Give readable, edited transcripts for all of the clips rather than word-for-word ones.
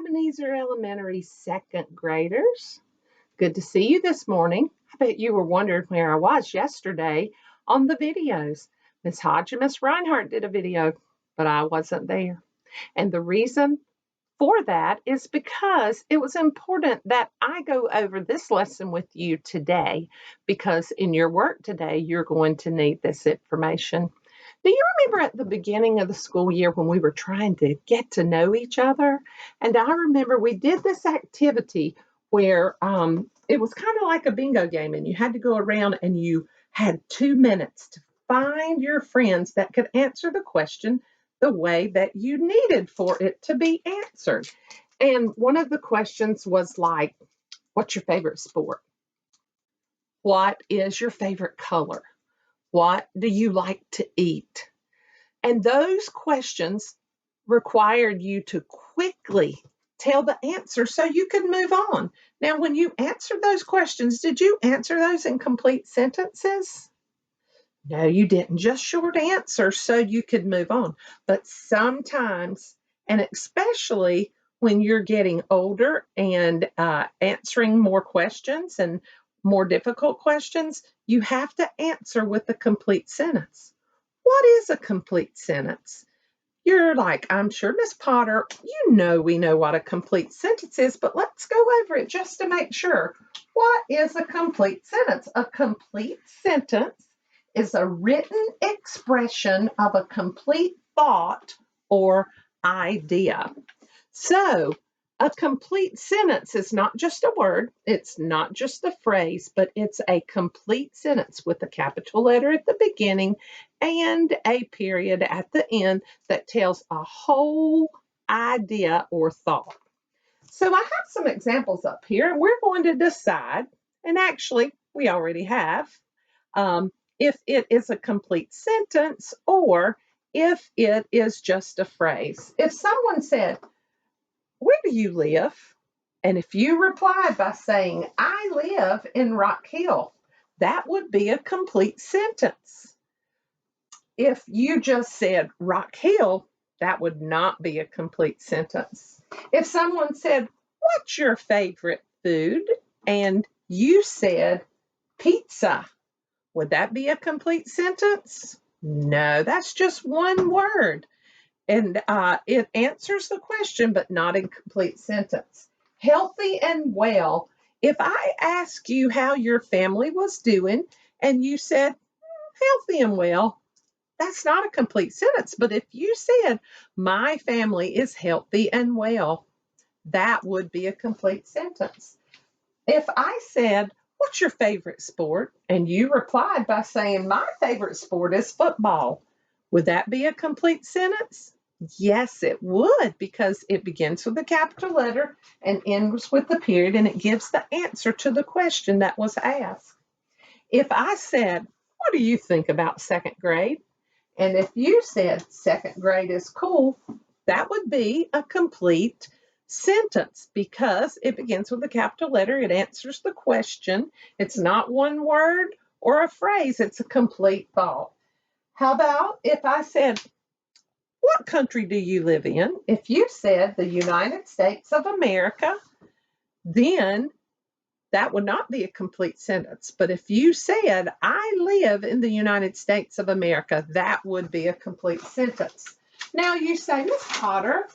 Ebenezer Elementary second graders. Good to see you this morning. I bet you were wondering where I was yesterday on the videos. Miss Hodge and Miss Reinhardt did a video, but I wasn't there. And the reason for that is because it was important that I go over this lesson with you today, because in your work today, you're going to need this information. Do you remember at the beginning of the school year when we were trying to get to know each other? And I remember we did this activity where it was kind of like a bingo game, and you had to go around and you had 2 minutes to find your friends that could answer the question the way that you needed for it to be answered. And one of the questions was like, what's your favorite sport? What is your favorite color? What do you like to eat? And those questions required you to quickly tell the answer so you could move on. Now, when you answered those questions, did you answer those in complete sentences? No, you didn't. Just short answers so you could move on. But sometimes, and especially when you're getting older and answering more questions and more difficult questions, you have to answer with a complete sentence. What is a complete sentence? You're like, I'm sure, Miss Potter, we know what a complete sentence is, but let's go over it just to make sure. What is a complete sentence? A complete sentence is a written expression of a complete thought or idea. So, a complete sentence is not just a word, it's not just a phrase, but it's a complete sentence with a capital letter at the beginning and a period at the end that tells a whole idea or thought. So I have some examples up here, and we're going to decide, and actually we already have, if it is a complete sentence or if it is just a phrase. If someone said, where do you live? And if you replied by saying, I live in Rock Hill, that would be a complete sentence. If you just said Rock Hill, that would not be a complete sentence. If someone said, what's your favorite food? And you said pizza, would that be a complete sentence? No, that's just one word. And it answers the question, but not in complete sentence. Healthy and well. If I ask you how your family was doing and you said healthy and well, that's not a complete sentence. But if you said my family is healthy and well, that would be a complete sentence. If I said, what's your favorite sport? And you replied by saying my favorite sport is football, would that be a complete sentence? Yes, it would, because it begins with a capital letter and ends with the period, and it gives the answer to the question that was asked. If I said, what do you think about second grade? And if you said second grade is cool, that would be a complete sentence because it begins with a capital letter. It answers the question. It's not one word or a phrase. It's a complete thought. How about if I said, what country do you live in? If you said the United States of America, then that would not be a complete sentence. But if you said, I live in the United States of America, that would be a complete sentence. Now you say, Miss Potter,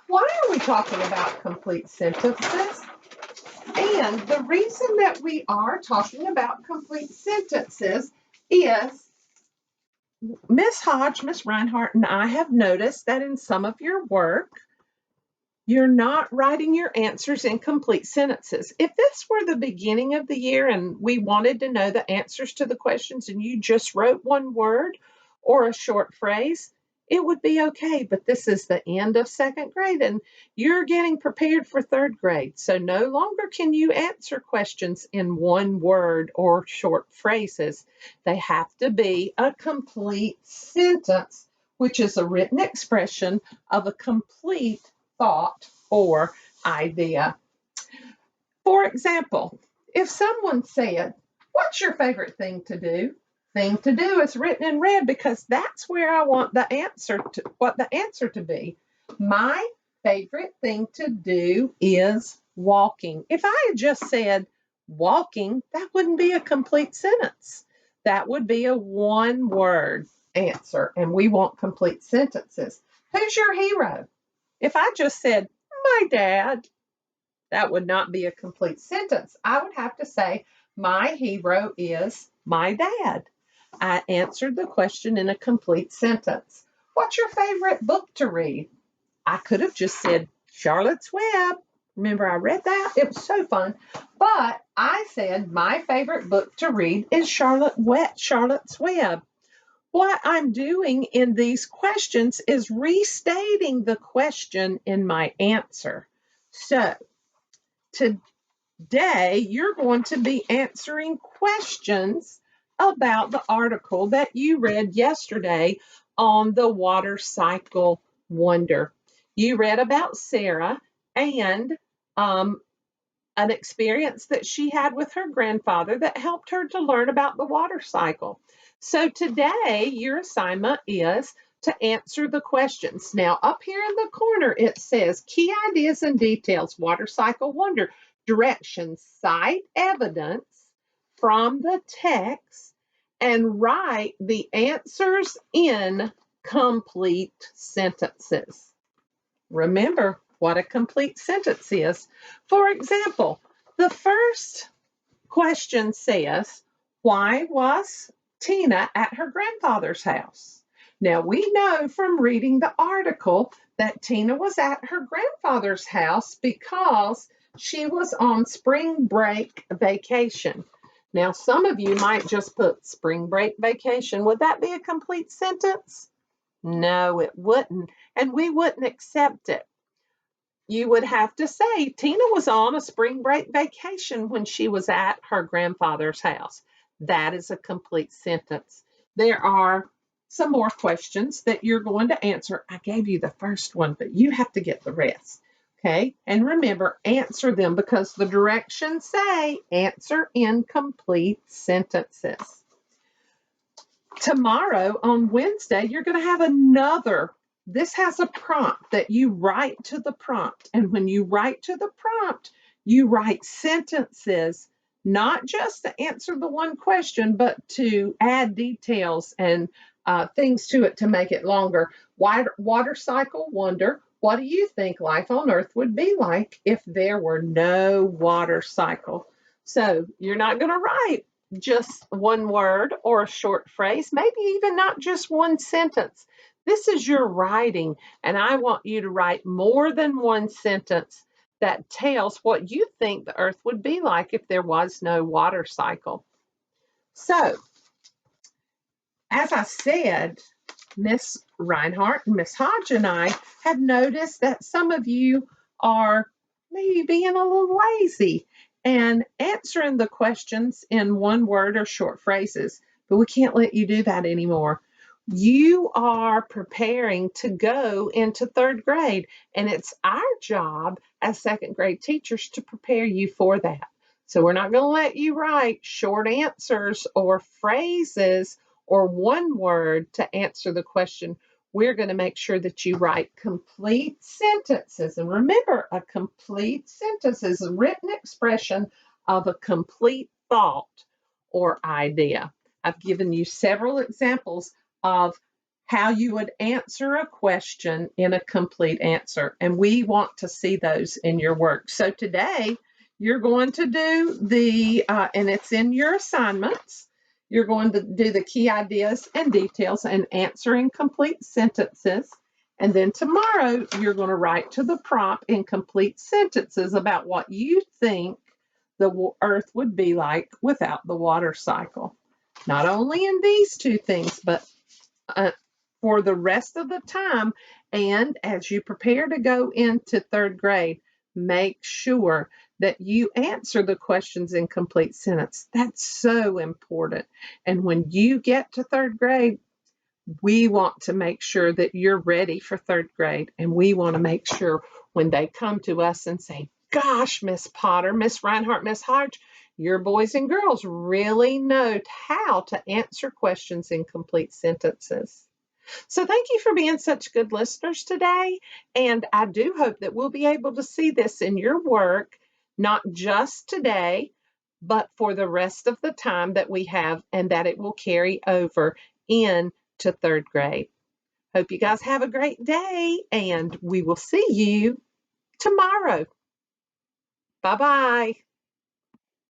why are we talking about complete sentences? And the reason that we are talking about complete sentences is Miss Hodge, Miss Reinhardt, and I have noticed that in some of your work, you're not writing your answers in complete sentences. If this were the beginning of the year and we wanted to know the answers to the questions and you just wrote one word or a short phrase, it would be okay. But this is the end of second grade and you're getting prepared for third grade. So no longer can you answer questions in one word or short phrases. They have to be a complete sentence, which is a written expression of a complete thought or idea. For example, if someone said, what's your favorite thing to do? Thing to do is written in red because that's where I want the answer to be. My favorite thing to do is walking. If I had just said walking, that wouldn't be a complete sentence. That would be a one-word answer, and we want complete sentences. Who's your hero? If I just said, my dad, that would not be a complete sentence. I would have to say, my hero is my dad. I answered the question in a complete sentence. What's your favorite book to read? I could have just said Charlotte's Web. Remember, I read that? It was so fun. But I said my favorite book to read is Charlotte's Web. What I'm doing in these questions is restating the question in my answer. So today, you're going to be answering questions about the article that you read yesterday on the water cycle wonder. You read about Sarah and an experience that she had with her grandfather that helped her to learn about the water cycle. So today, your assignment is to answer the questions. Now, up here in the corner, it says key ideas and details, water cycle wonder, directions, cite evidence from the text, and write the answers in complete sentences. Remember what a complete sentence is. For example, the first question says, why was Tina at her grandfather's house? Now, we know from reading the article that Tina was at her grandfather's house because she was on spring break vacation. Now, some of you might just put spring break vacation. Would that be a complete sentence? No, it wouldn't, and we wouldn't accept it. You would have to say Tina was on a spring break vacation when she was at her grandfather's house. That is a complete sentence. There are some more questions that you're going to answer. I gave you the first one, but you have to get the rest. Okay, and remember, answer them because the directions say answer in complete sentences. Tomorrow on Wednesday, you're going to have another. This has a prompt that you write to the prompt. And when you write to the prompt, you write sentences, not just to answer the one question, but to add details and things to it to make it longer. Water cycle wonder. What do you think life on Earth would be like if there were no water cycle? So you're not going to write just one word or a short phrase, maybe even not just one sentence. This is your writing, and I want you to write more than one sentence that tells what you think the Earth would be like if there was no water cycle. So, as I said, Miss Reinhardt and Miss Hodge and I have noticed that some of you are maybe being a little lazy and answering the questions in one word or short phrases, but we can't let you do that anymore. You are preparing to go into third grade, and it's our job as second grade teachers to prepare you for that. So we're not going to let you write short answers or phrases or one word to answer the question. We're going to make sure that you write complete sentences. And remember, a complete sentence is a written expression of a complete thought or idea. I've given you several examples of how you would answer a question in a complete answer. And we want to see those in your work. So today, you're going to do and it's in your assignments, you're going to do the key ideas and details and answering complete sentences. And then tomorrow, you're going to write to the prompt in complete sentences about what you think the Earth would be like without the water cycle. Not only in these two things, but for the rest of the time, and as you prepare to go into third grade, make sure that you answer the questions in complete sentence. That's so important. And when you get to third grade, we want to make sure that you're ready for third grade. And we want to make sure when they come to us and say, gosh, Miss Potter, Miss Reinhardt, Miss Hodge, your boys and girls really know how to answer questions in complete sentences. So thank you for being such good listeners today. And I do hope that we'll be able to see this in your work, not just today, but for the rest of the time that we have, and that it will carry over into third grade. Hope you guys have a great day, and we will see you tomorrow. Bye bye.